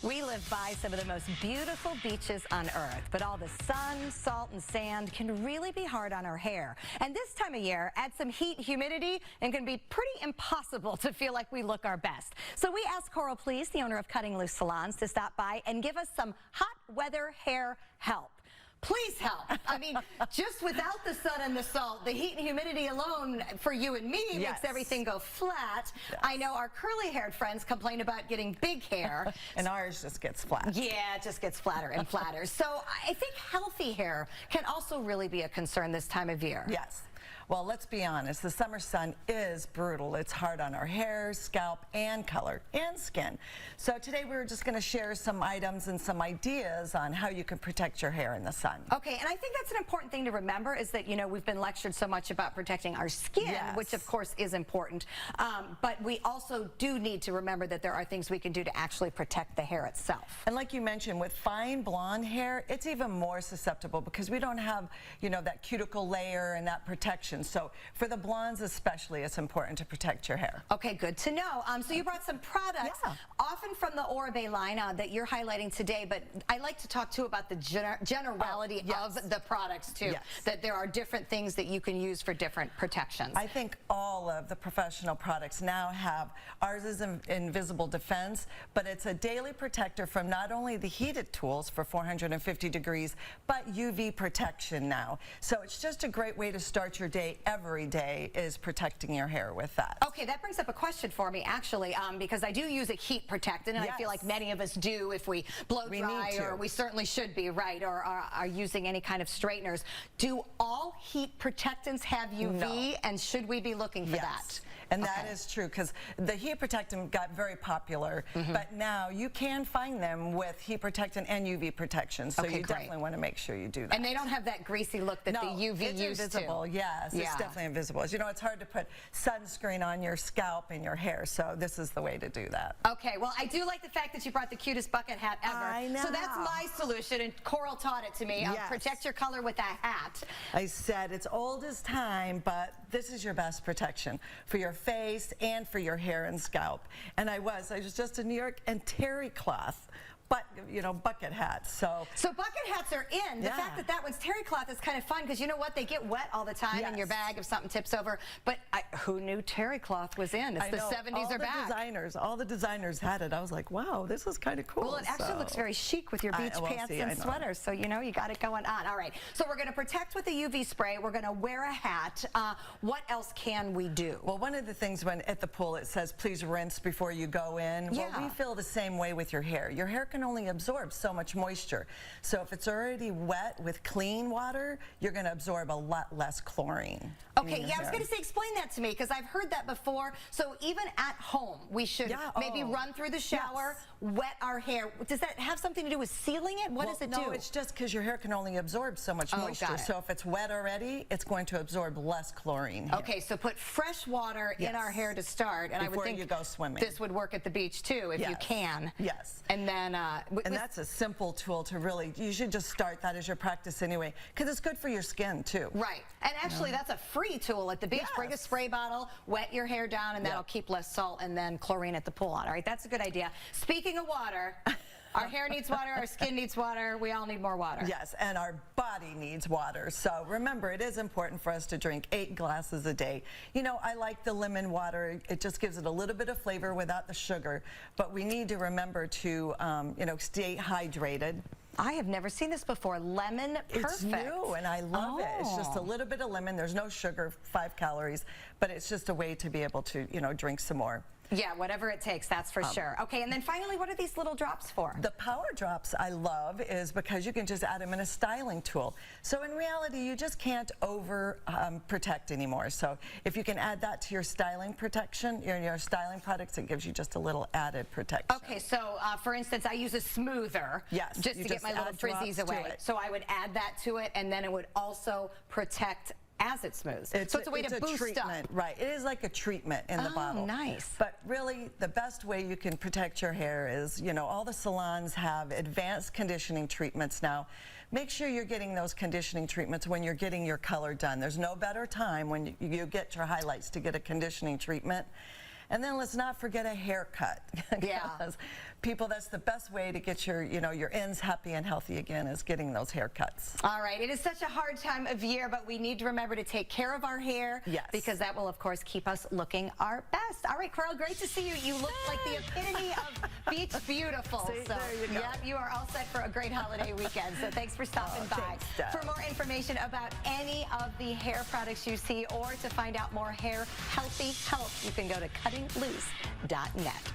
We live by some of the most beautiful beaches on earth, but all the sun, salt, and sand can really be hard on our hair. And this time of year, add some heat, humidity, and can be pretty impossible to feel like we look our best. So we asked Coral Please, the owner of Cutting Loose Salons, to stop by and give us some hot weather hair help. Please help. I mean, just without the sun and the salt, the heat and humidity alone for you and me makes everything go flat. Yes. I know our curly-haired friends complain about getting big hair. And ours just gets flat. Yeah, it just gets flatter and flatter. So I think healthy hair can also really be a concern this time of year. Yes. Well, let's be honest, the summer sun is brutal. It's hard on our hair, scalp, and color, and skin. So today we were just going to share some items and some ideas on how you can protect your hair in the sun. Okay, and I think that's an important thing to remember is that, you know, we've been lectured so much about protecting our skin, which of course is important, but we also do need to remember that there are things we can do to actually protect the hair itself. And like you mentioned, with fine blonde hair, it's even more susceptible because we don't have, you know, that cuticle layer and that protection. So for the blondes especially, it's important to protect your hair. Okay, good to know. So you brought some products, often from the Oribe line that you're highlighting today, but I like to talk too about the generality of the products too, that there are different things that you can use for different protections. I think all of the professional products now have, ours is Invisible Defense, but it's a daily protector from not only the heated tools for 450 degrees, but UV protection now. So it's just a great way to start your day. Every day is protecting your hair with that. Okay, that brings up a question for me actually, because I do use a heat protectant, and I feel like many of us do if we blow dry, or we certainly should be, right, or are using any kind of straighteners. Do all heat protectants have UV, No. and should we be looking for that? And that is true, because the heat protectant got very popular, but now you can find them with heat protectant and UV protection, so you definitely want to make sure you do that. And they don't have that greasy look that the UV used invisible, to. Yes, it's definitely invisible. As you know, it's hard to put sunscreen on your scalp and your hair, so this is the way to do that. Okay, well, I do like the fact that you brought the cutest bucket hat ever. I know. So that's my solution, and Coral taught it to me. Protect your color with a hat. I said it's old as time, but this is your best protection for your face and for your hair and scalp. And I was just in New York, and terry cloth, but you know, bucket hats. So bucket hats are in. The fact that that one's terry cloth is kind of fun, because you know what, they get wet all the time in your bag if something tips over. But who knew terry cloth was in? It's the 70s are back. All the designers had it. I was like, wow, this is kind of cool. Well, it actually looks very chic with your beach pants and sweaters. So you know, you got it going on. All right. So we're going to protect with the UV spray. We're going to wear a hat. What else can we do? Well, one of the things when at the pool it says please rinse before you go in. Well, we feel the same way with your hair. Your hair can only absorb so much moisture. So if it's already wet with clean water, you're going to absorb a lot less chlorine. Okay, I was going to say, explain that to me, because I've heard that before. So even at home, we should maybe run through the shower, wet our hair. Does that have something to do with sealing it? What does it do? No, it's just because your hair can only absorb so much moisture. So if it's wet already, it's going to absorb less chlorine. Okay, so put fresh water in our hair to start, and before I would think you go swimming. This would work at the beach too, if you can. Yes. And then and that's a simple tool to really, you should just start that as your practice anyway, because it's good for your skin too. Right. And actually that's a free tool at the beach. Bring a spray bottle, wet your hair down, and that'll keep less salt and then chlorine at the pool on. All right, that's a good idea. Speaking of water, our hair needs water, our skin needs water, we all need more water. Yes, and our body needs water. So remember, it is important for us to drink 8 glasses a day. You know, I like the lemon water. It just gives it a little bit of flavor without the sugar. But we need to remember to, you know, stay hydrated. I have never seen this before. Lemon, perfect. It's new, and I love it. It's just a little bit of lemon. There's no sugar, 5 calories, but it's just a way to be able to, you know, drink some more. Yeah, whatever it takes, that's for sure. Okay, and then finally, what are these little drops for? The power drops I love is because you can just add them in a styling tool. So in reality, you just can't over protect anymore. So if you can add that to your styling protection, your styling products, it gives you just a little added protection. Okay, so for instance, I use a smoother just to get my little frizzies away. So I would add that to it, and then it would also protect as it smooths. So it's a way to boost up. Right. It is like a treatment in the bottle. Oh, nice. But really, the best way you can protect your hair is, you know, all the salons have advanced conditioning treatments now. Make sure you're getting those conditioning treatments when you're getting your color done. There's no better time when you get your highlights to get a conditioning treatment. And then let's not forget a haircut. Yeah. People, that's the best way to get your, your ends happy and healthy again, is getting those haircuts. All right, it is such a hard time of year, but we need to remember to take care of our hair. Yes. Because that will, of course, keep us looking our best. All right, Coral, great to see you. You look like the epitome of beach beautiful. See, there you go. Yep, you are all set for a great holiday weekend. So thanks for stopping by. Thanks, Deb. For more information about any of the hair products you see, or to find out more hair healthy help, you can go to cuttingloose.net.